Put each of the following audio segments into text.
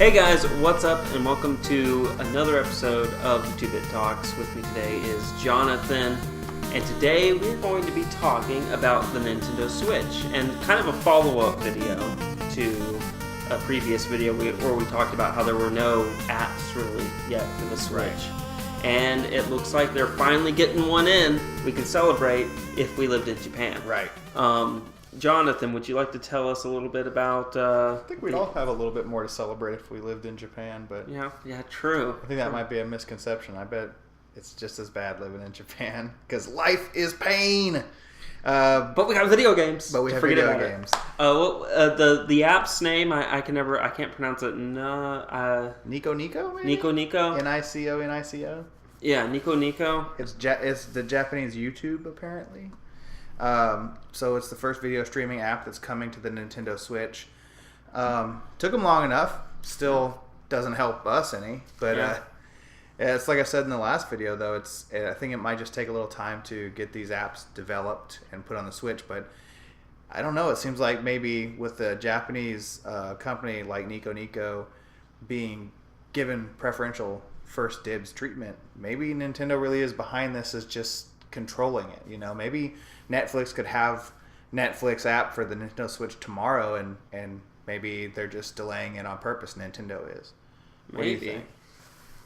Hey guys, what's up, and welcome to another episode of 2-Bit Talks. With me today is Jonathan, and today we're going to be talking about the Nintendo Switch, and kind of a follow-up video to a previous video where we talked about how there were no apps really yet for the Switch. Right. And it looks like they're finally getting one in. We can celebrate if we lived in Japan. Right. Jonathan, would you like to tell us a little bit about... I think we'd all have a little bit more to celebrate if we lived in Japan, but... Yeah, true. I think that might be a misconception. I bet it's just as bad living in Japan, because life is pain! But we have video games. But we have video games. The app's name, I can't pronounce it. No, Nico Nico, maybe? Nico Nico? Nico? Yeah, Nico Nico. It's the Japanese YouTube, apparently. So it's the first video streaming app that's coming to the Nintendo Switch. Took them long enough. Still doesn't help us any. But it's like I said in the last video, though. I think it might just take a little time to get these apps developed and put on the Switch. But I don't know. It seems like maybe with a Japanese company like Nico Nico being given preferential first dibs treatment, maybe Nintendo really is behind this as just controlling it. You know, maybe Netflix could have Netflix app for the Nintendo Switch tomorrow, and maybe they're just delaying it on purpose. Nintendo is. What do you think?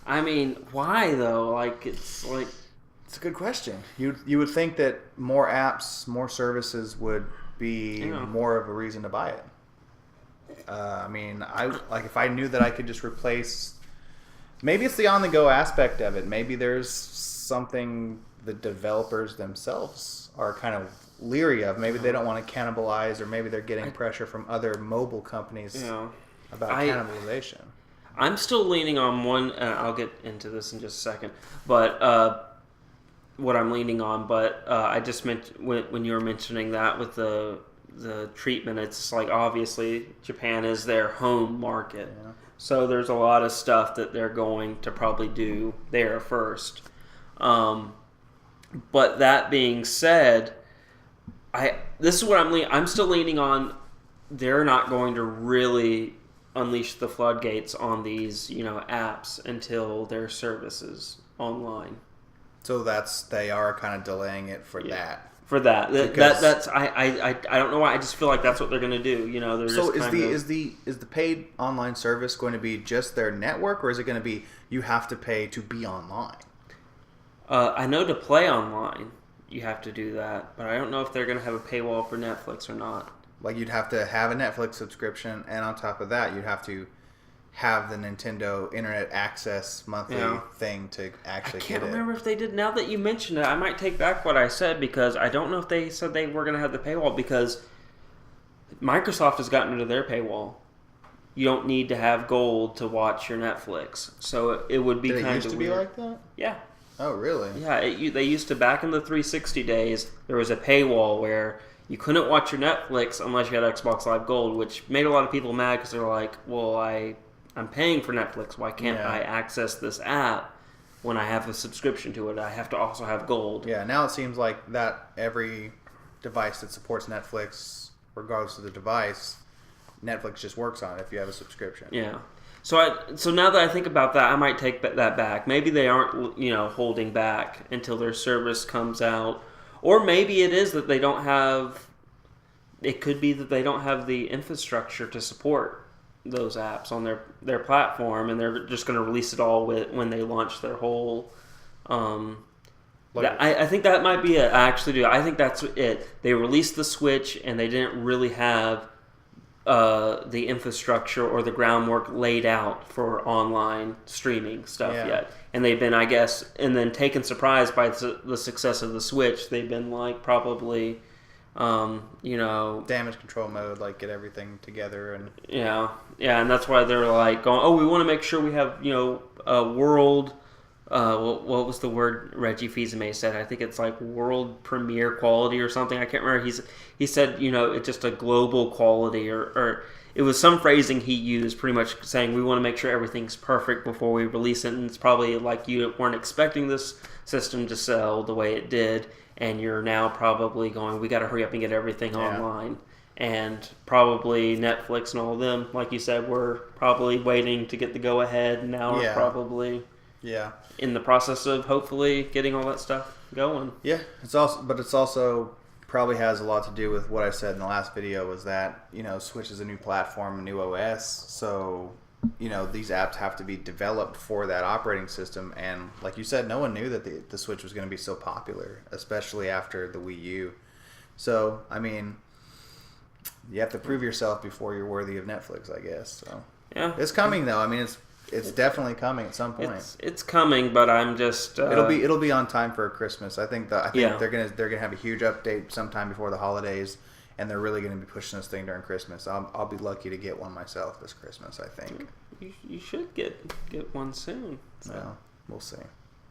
I mean, why though? It's a good question. You would think that more apps, more services would be more of a reason to buy it. I mean, if I knew that I could just replace. Maybe it's the on-the-go aspect of it. Maybe there's something the developers themselves are kind of leery of. Maybe they don't want to cannibalize, or maybe they're getting pressure from other mobile companies about cannibalization. I'm still leaning on one. I'll get into this in just a second, but what I'm leaning on. But I just meant when you were mentioning that with the treatment, it's like obviously Japan is their home market. Yeah. So there's a lot of stuff that they're going to probably do there first. But that being said, this is what I'm still leaning on. They're not going to really unleash the floodgates on these, apps until their services online. So they are kind of delaying it for that. For that, that's I don't know why. I just feel like that's what they're going to do. They're so just is the paid online service going to be just their network, or is it going to be you have to pay to be online? I know to play online, you have to do that, but I don't know if they're going to have a paywall for Netflix or not. Like you'd have to have a Netflix subscription, and on top of that, you'd have to have the Nintendo Internet Access monthly thing to actually get it. I can't remember if they did. Now that you mention it, I might take back what I said, because I don't know if they said they were going to have the paywall, because Microsoft has gotten rid of their paywall. You don't need to have gold to watch your Netflix, so it would be kind of weird. Did it used to be like that? Yeah. Oh, really? Yeah, they used to, back in the 360 days, there was a paywall where you couldn't watch your Netflix unless you had Xbox Live Gold, which made a lot of people mad because they're like, well, I'm paying for Netflix. Why can't I access this app when I have a subscription to it? I have to also have Gold. Yeah, now it seems like that every device that supports Netflix, regardless of the device, Netflix just works on it if you have a subscription. Yeah. So now that I think about that, I might take that back. Maybe they aren't, holding back until their service comes out. Or maybe it is that they don't have... It could be that they don't have the infrastructure to support those apps on their platform, and they're just going to release it all when they launch their whole... I think that might be it. I actually do. I think that's it. They released the Switch, and they didn't really have the infrastructure or the groundwork laid out for online streaming stuff yet. And they've been, I guess, and then taken surprise by the success of the Switch. They've been damage control mode, like get everything together. And and that's why they're like going, we want to make sure we have, a world... what was the word Reggie Fils-Aimé said? I think it's like world premiere quality or something. I can't remember. He said, it's just a global quality, or it was some phrasing he used, pretty much saying we want to make sure everything's perfect before we release it. And it's probably like you weren't expecting this system to sell the way it did, and you're now probably going, we got to hurry up and get everything online. and probably Netflix and all of them, like you said, were probably waiting to get the go-ahead, and now we're probably in the process of hopefully getting all that stuff going. Yeah, it's also probably has a lot to do with what I said in the last video, was that, Switch is a new platform, a new OS, so, these apps have to be developed for that operating system, and like you said, no one knew that the Switch was going to be so popular, especially after the Wii U. So, I mean, you have to prove yourself before you're worthy of Netflix, I guess. So yeah, it's coming though. I mean, it's definitely coming at some point. It's coming, but I'm just it'll be on time for Christmas. I think they're gonna have a huge update sometime before the holidays, and they're really gonna be pushing this thing during Christmas. I'll be lucky to get one myself this Christmas, I think. You should get one soon. So. Well, we'll see.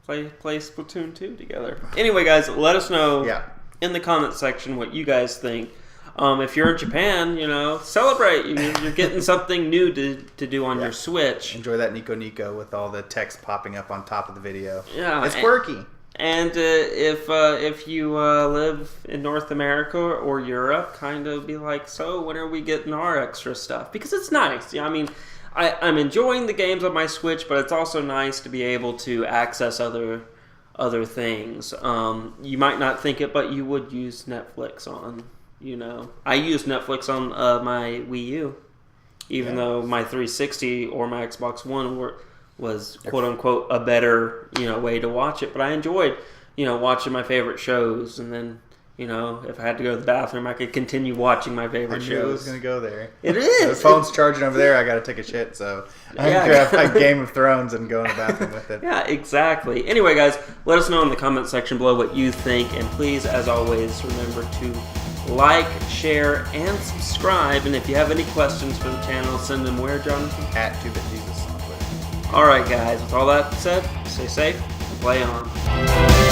Play Splatoon 2 together. Anyway, guys, let us know in the comment section what you guys think. If you're in Japan, celebrate. You're getting something new to do on your Switch. Enjoy that Nico Nico with all the text popping up on top of the video. Yeah, it's quirky. And if you live in North America or Europe, kind of be like, so when are we getting our extra stuff? Because it's nice. Yeah, I mean, I'm enjoying the games on my Switch, but it's also nice to be able to access other things. You might not think it, but you would use Netflix on. I use Netflix on my Wii U, even though my 360 or my Xbox One was quote unquote a better way to watch it. But I enjoyed watching my favorite shows, and then if I had to go to the bathroom, I could continue watching my favorite shows. I knew it was gonna go there. It is. The phone's charging over there. I got to take a shit, so I can grab my Game of Thrones and go in the bathroom with it. Yeah, exactly. Anyway, guys, let us know in the comment section below what you think, and please, as always, remember to like, share, and subscribe. And if you have any questions for the channel, send them where, Jonathan? At 2BitJesus on Twitter. Alright, guys, with all that said, stay safe and play on.